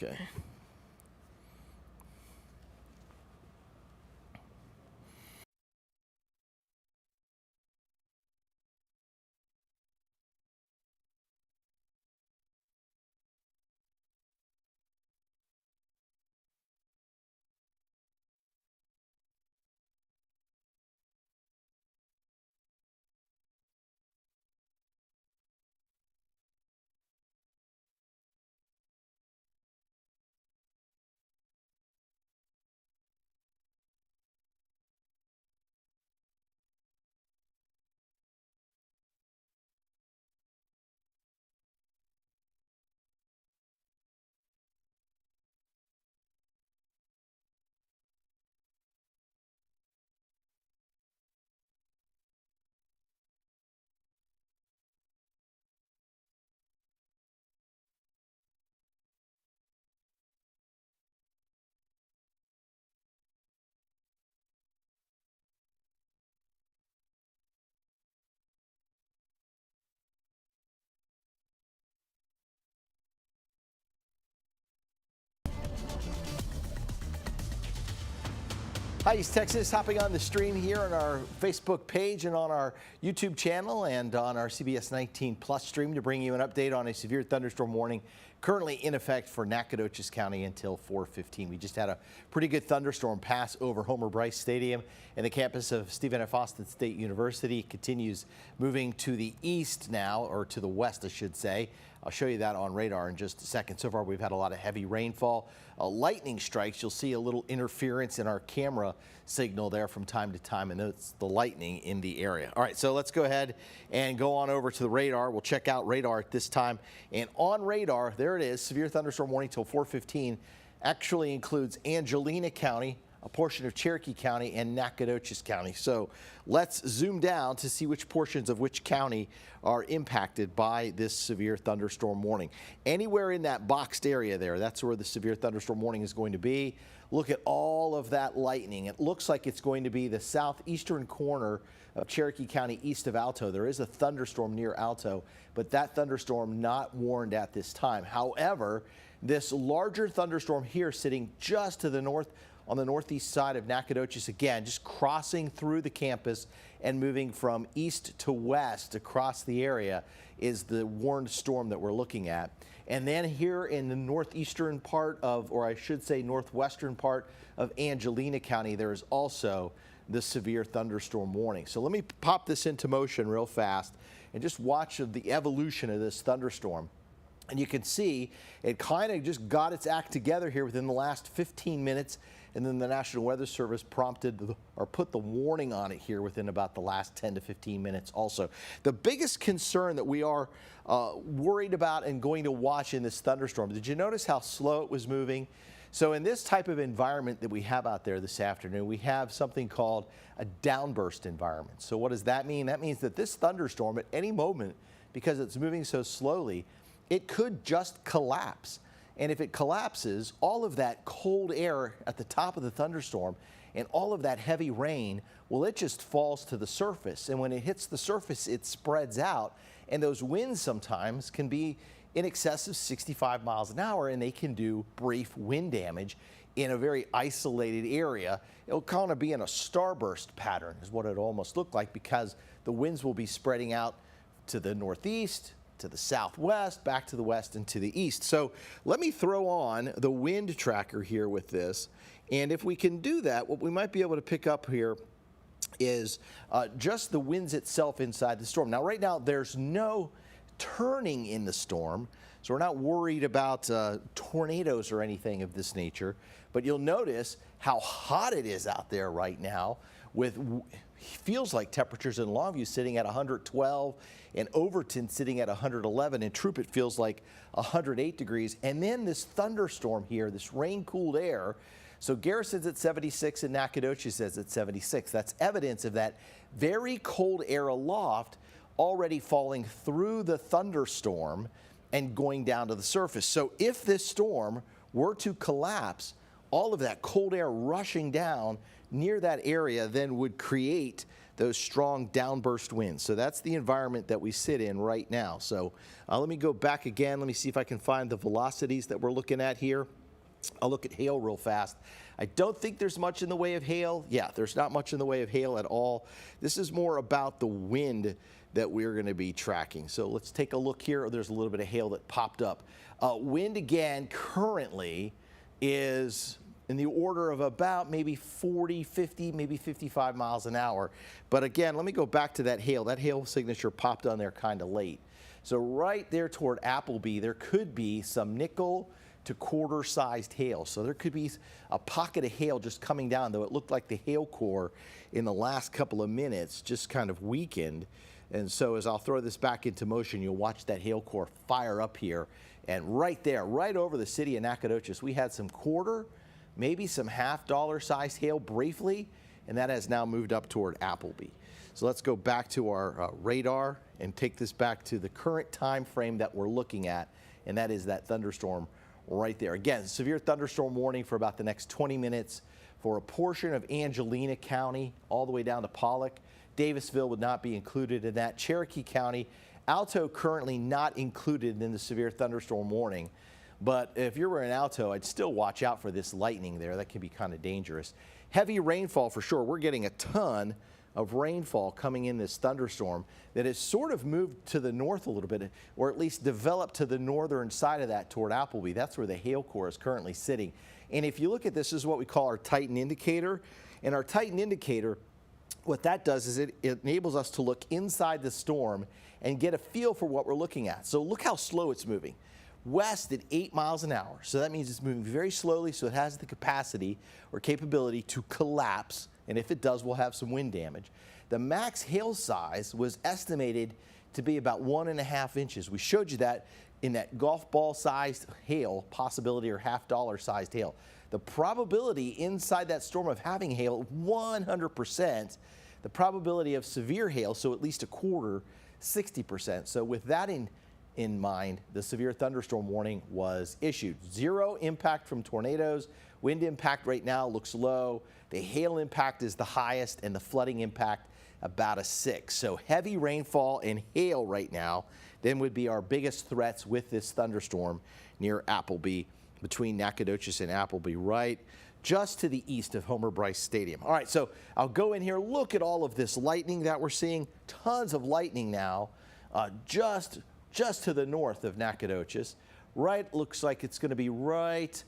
Okay. Hi, East Texas. Hopping on the stream here on our Facebook page and on our YouTube channel and on our CBS19 Plus stream to bring you an update on a severe thunderstorm warning currently in effect for Nacogdoches County until 4:15. We just had a pretty good thunderstorm pass over Homer Bryce Stadium, and the campus of Stephen F. Austin State University continues moving to the east now, or to the west, I should say. I'll show you that on radar in just a second. So far, we've had a lot of heavy rainfall. Lightning strikes. You'll see a little interference in our camera signal there from time to time, and that's the lightning in the area. All right, so let's go ahead and go on over to the radar. We'll check out radar at this time. And on radar, there it is, severe thunderstorm warning till 4:15. Actually includes Angelina County, a portion of Cherokee County, and Nacogdoches County. So let's zoom down to see which portions of which county are impacted by this severe thunderstorm warning. Anywhere in that boxed area there, that's where the severe thunderstorm warning is going to be. Look at all of that lightning. It looks like it's going to be the southeastern corner of Cherokee County east of Alto. There is a thunderstorm near Alto, but that thunderstorm not warned at this time. However, this larger thunderstorm here sitting just to the north on the northeast side of Nacogdoches, again, just crossing through the campus and moving from east to west across the area, is the warned storm that we're looking at. And then here in the northeastern part of, or I should say northwestern part of Angelina County, there is also the severe thunderstorm warning. So let me pop this into motion real fast and just watch the evolution of this thunderstorm. And you can see it kind of just got its act together here within the last 15 minutes. And then the National Weather Service prompted or put the warning on it here within about the last 10 to 15 minutes also. The biggest concern that we are worried about and going to watch in this thunderstorm, did you notice how slow it was moving? So in this type of environment that we have out there this afternoon, we have something called a downburst environment. So what does that mean? That means that this thunderstorm at any moment, because it's moving so slowly, it could just collapse. And if it collapses, all of that cold air at the top of the thunderstorm and all of that heavy rain, well, it just falls to the surface. And when it hits the surface, it spreads out. And those winds sometimes can be in excess of 65 miles an hour, and they can do brief wind damage in a very isolated area. It'll kind of be in a starburst pattern is what it almost look like, because the winds will be spreading out to the northeast, to the southwest, back to the west, and to the east. So let me throw on the wind tracker here with this. And if we can do that, what we might be able to pick up here is just the winds itself inside the storm. Now, right now, there's no turning in the storm, so we're not worried about tornadoes or anything of this nature. But you'll notice how hot it is out there right now, with feels like temperatures in Longview sitting at 112 and Overton sitting at 111, and Troop it feels like 108 degrees. And then this thunderstorm here, this rain-cooled air. So Garrison's at 76 and Nacogdoches is at 76. That's evidence of that very cold air aloft already falling through the thunderstorm and going down to the surface. So if this storm were to collapse, all of that cold air rushing down near that area then would create those strong downburst winds. So that's the environment that we sit in right now. So let me go back again. Let me see if I can find the velocities that we're looking at here. I'll look at hail real fast. I don't think there's much in the way of hail. Yeah, there's not much in the way of hail at all. This is more about the wind that we're going to be tracking. So let's take a look here. There's a little bit of hail that popped up. Wind again currently is in the order of about maybe 40, 50, maybe 55 miles an hour. But again, let me go back to that hail. That hail signature popped on there kind of late. So right there toward Appleby, there could be some nickel to quarter-sized hail. So there could be a pocket of hail just coming down, though it looked like the hail core in the last couple of minutes just kind of weakened. And so as I'll throw this back into motion, you'll watch that hail core fire up here. And right there, right over the city of Nacogdoches, we had some quarter, maybe some half-dollar sized hail briefly, and that has now moved up toward Appleby. So let's go back to our radar and take this back to the current time frame that we're looking at, and that is that thunderstorm right there. Again, severe thunderstorm warning for about the next 20 minutes for a portion of Angelina County all the way down to Pollock. Davisville would not be included in that. Cherokee County, Alto currently not included in the severe thunderstorm warning. But if you were in Alto, I'd still watch out for this lightning there. That can be kind of dangerous. Heavy rainfall for sure. We're getting a ton of rainfall coming in this thunderstorm that has sort of moved to the north a little bit, or at least developed to the northern side of that toward Appleby. That's where the hail core is currently sitting. And if you look at this is what we call our Titan indicator. And our Titan indicator, what that does is it enables us to look inside the storm and get a feel for what we're looking at. So look how slow it's moving. West at 8 miles an hour. So that means it's moving very slowly, so it has the capacity or capability to collapse. And if it does, we'll have some wind damage. The max hail size was estimated to be about 1.5 inches. We showed you that in that golf ball sized hail possibility or half-dollar sized hail. The probability inside that storm of having hail, 100%. The probability of severe hail, so at least a quarter, 60%. So with that in mind, the severe thunderstorm warning was issued. 0 impact from tornadoes. Wind impact right now looks low. The hail impact is the highest, and the flooding impact about a 6. So heavy rainfall and hail right now then would be our biggest threats with this thunderstorm near Appleby, between Nacogdoches and Appleby, right just to the east of Homer Bryce Stadium. All right, so I'll go in here, look at all of this lightning that we're seeing. Tons of lightning now, just to the north of Nacogdoches. Right, looks like it's going to be right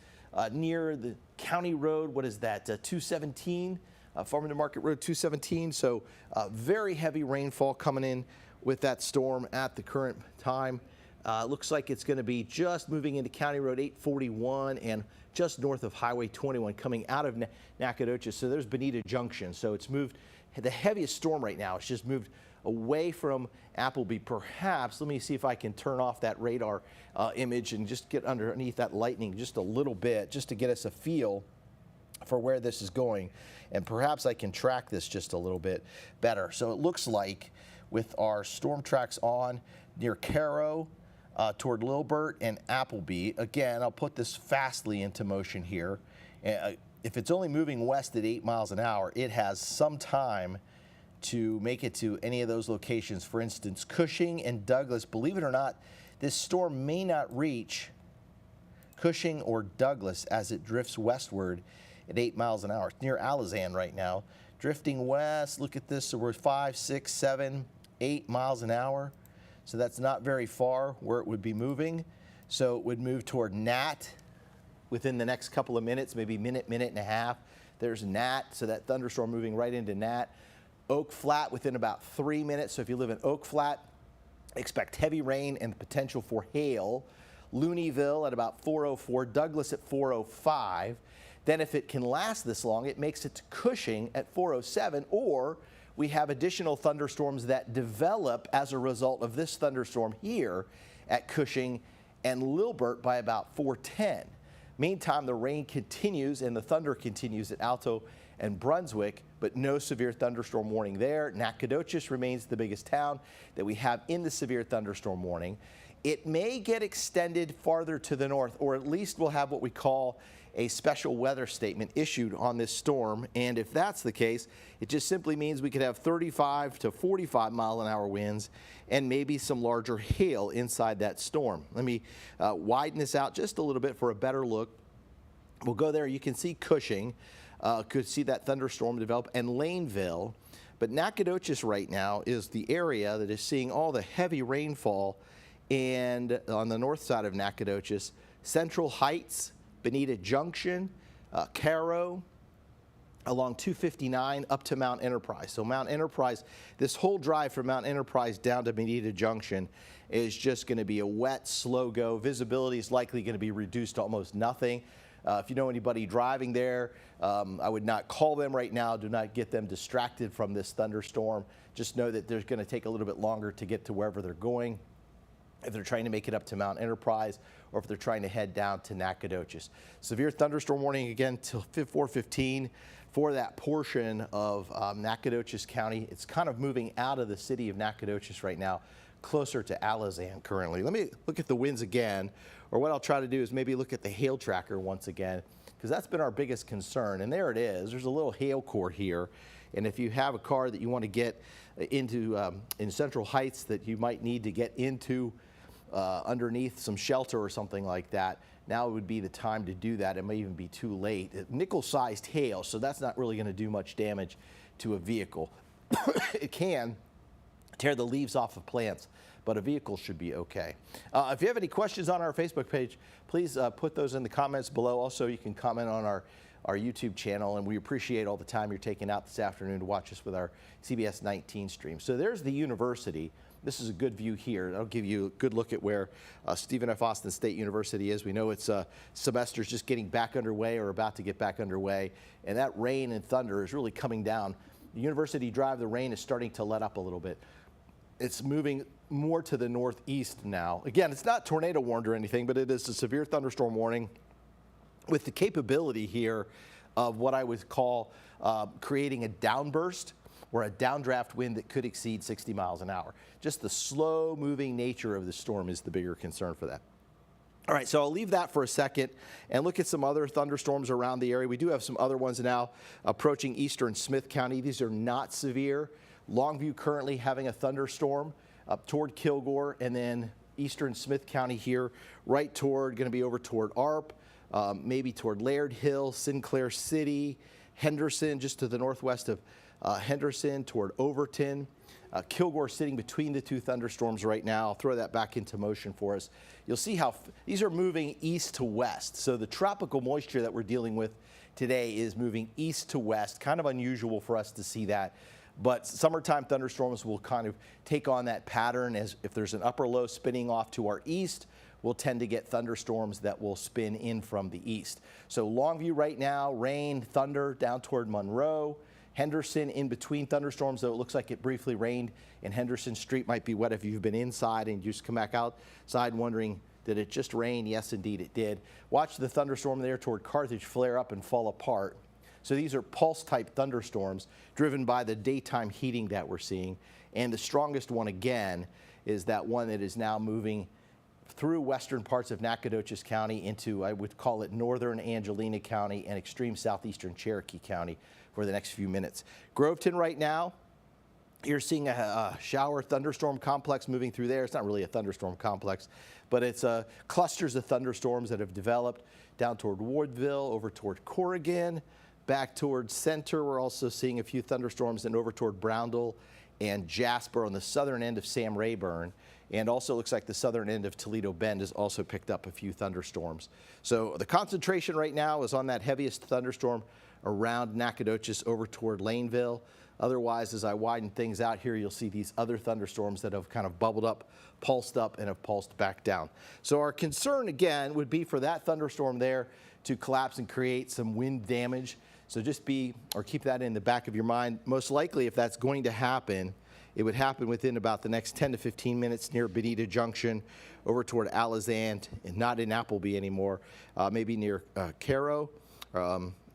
near the county road. What is that? 217, Farm to Market Road 217. So very heavy rainfall coming in with that storm at the current time. Looks like it's going to be just moving into County Road 841 and just north of Highway 21 coming out of Nacogdoches. So there's Bonita Junction. So it's moved, the heaviest storm right now. It's just moved away from Appleby. Perhaps, let me see if I can turn off that radar image and just get underneath that lightning just a little bit, just to get us a feel for where this is going. And perhaps I can track this just a little bit better. So it looks like with our storm tracks on near Caro, toward Lilbert and Appleby. Again, I'll put this fastly into motion here. If it's only moving west at 8 miles an hour, it has some time to make it to any of those locations. For instance, Cushing and Douglas. Believe it or not, this storm may not reach Cushing or Douglas as it drifts westward at 8 miles an hour. It's near Alizan right now. Drifting west, look at this, so we're 5, 6, 7, 8 miles an hour. So that's not very far where it would be moving. So it would move toward Nat within the next couple of minutes, maybe minute and a half. There's Nat, so that thunderstorm moving right into Nat. Oak Flat within about 3 minutes. So if you live in Oak Flat, expect heavy rain and the potential for hail. Looneyville at about 4:04, Douglas at 4:05. Then if it can last this long, it makes it to Cushing at 4:07, or we have additional thunderstorms that develop as a result of this thunderstorm here at Cushing and Lilbert by about 4:10. Meantime, the rain continues and the thunder continues at Alto and Brunswick, but no severe thunderstorm warning there. Nacogdoches remains the biggest town that we have in the severe thunderstorm warning. It may get extended farther to the north, or at least we'll have what we call a special weather statement issued on this storm. And if that's the case, it just simply means we could have 35 to 45-mile-an-hour winds and maybe some larger hail inside that storm. Let me widen this out just a little bit for a better look. We'll go there. You can see Cushing, could see that thunderstorm develop, and Laneville. But Nacogdoches right now is the area that is seeing all the heavy rainfall. And on the north side of Nacogdoches, Central Heights, Bonita Junction, Caro, along 259 up to Mount Enterprise. So Mount Enterprise, this whole drive from Mount Enterprise down to Bonita Junction is just going to be a wet, slow go. Visibility is likely going to be reduced to almost nothing. If you know anybody driving there, I would not call them right now. Do not get them distracted from this thunderstorm. Just know that they're going to take a little bit longer to get to wherever they're going, if they're trying to make it up to Mount Enterprise or if they're trying to head down to Nacogdoches. Severe thunderstorm warning again till 4:15 for that portion of Nacogdoches County. It's kind of moving out of the city of Nacogdoches right now, closer to Alizan currently. Let me look at the winds again, or what I'll try to do is maybe look at the hail tracker once again, because that's been our biggest concern. And there it is. There's a little hail core here. And if you have a car that you want to get into in Central Heights that you might need to get into underneath some shelter or something like that, now would be the time to do that. It may even be too late. Nickel-sized hail, so that's not really going to do much damage to a vehicle. It can tear the leaves off of plants, but a vehicle should be okay. If you have any questions on our Facebook page, please put those in the comments below. Also, you can comment on our YouTube channel, and we appreciate all the time you're taking out this afternoon to watch us with our CBS 19 stream. So there's the university. This is a good view here. That'll give you a good look at where Stephen F. Austin State University is. We know its semester's just getting back underway or about to get back underway, and that rain and thunder is really coming down. The University Drive, the rain is starting to let up a little bit. It's moving more to the northeast now. Again, it's not tornado warned or anything, but it is a severe thunderstorm warning with the capability here of what I would call creating a downburst or a downdraft wind that could exceed 60 miles an hour. Just the slow moving nature of the storm is the bigger concern for that. All right, so I'll leave that for a second and look at some other thunderstorms around the area. We do have some other ones now approaching eastern Smith County. These are not severe. Longview currently having a thunderstorm up toward Kilgore, and then eastern Smith County here, right toward, going to be over toward ARP, maybe toward Laird Hill, Sinclair City, Henderson, just to the northwest of Henderson, toward Overton. Kilgore sitting between the two thunderstorms right now. I'll throw that back into motion for us. You'll see how these are moving east to west. So the tropical moisture that we're dealing with today is moving east to west. Kind of unusual for us to see that. But summertime thunderstorms will kind of take on that pattern, as if there's an upper low spinning off to our east, we'll tend to get thunderstorms that will spin in from the east. So Longview right now, rain, thunder down toward Monroe. Henderson in between thunderstorms, though it looks like it briefly rained in Henderson. Street might be wet if you've been inside and you just come back outside wondering, did it just rain? Yes, indeed it did. Watch the thunderstorm there toward Carthage flare up and fall apart. So these are pulse-type thunderstorms driven by the daytime heating that we're seeing. And the strongest one, again, is that one that is now moving through western parts of Nacogdoches County into, I would call it, northern Angelina County and extreme southeastern Cherokee County for the next few minutes. Groveton right now, you're seeing a shower thunderstorm complex moving through there. It's not really a thunderstorm complex, but it's clusters of thunderstorms that have developed down toward Wardville, over toward Corrigan, back towards Center. We're also seeing a few thunderstorms and over toward Brownville and Jasper on the southern end of Sam Rayburn. And also looks like the southern end of Toledo Bend has also picked up a few thunderstorms. So the concentration right now is on that heaviest thunderstorm around Nacogdoches over toward Laneville. Otherwise, as I widen things out here, you'll see these other thunderstorms that have kind of bubbled up, and have pulsed back down. So our concern, again, would be for that thunderstorm there to collapse and create some wind damage. So just keep that in the back of your mind. Most likely, if that's going to happen, it would happen within about the next 10 to 15 minutes near Bonita Junction, over toward Alizan, and not in Appleby anymore, maybe near Caro,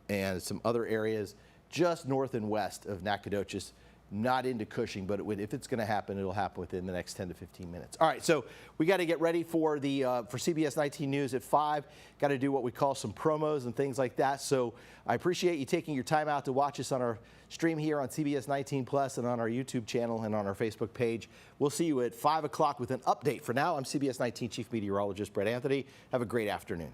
and some other areas just north and west of Nacogdoches. not into Cushing, but if it's going to happen, it'll happen within the next 10 to 15 minutes. All right, so we got to get ready for the for CBS 19 News at 5. Got to do what we call some promos and things like that. So I appreciate you taking your time out to watch us on our stream here on CBS 19 Plus and on our YouTube channel and on our Facebook page. We'll see you at 5 o'clock with an update. For now, I'm CBS 19 Chief Meteorologist Brett Anthony. Have a great afternoon.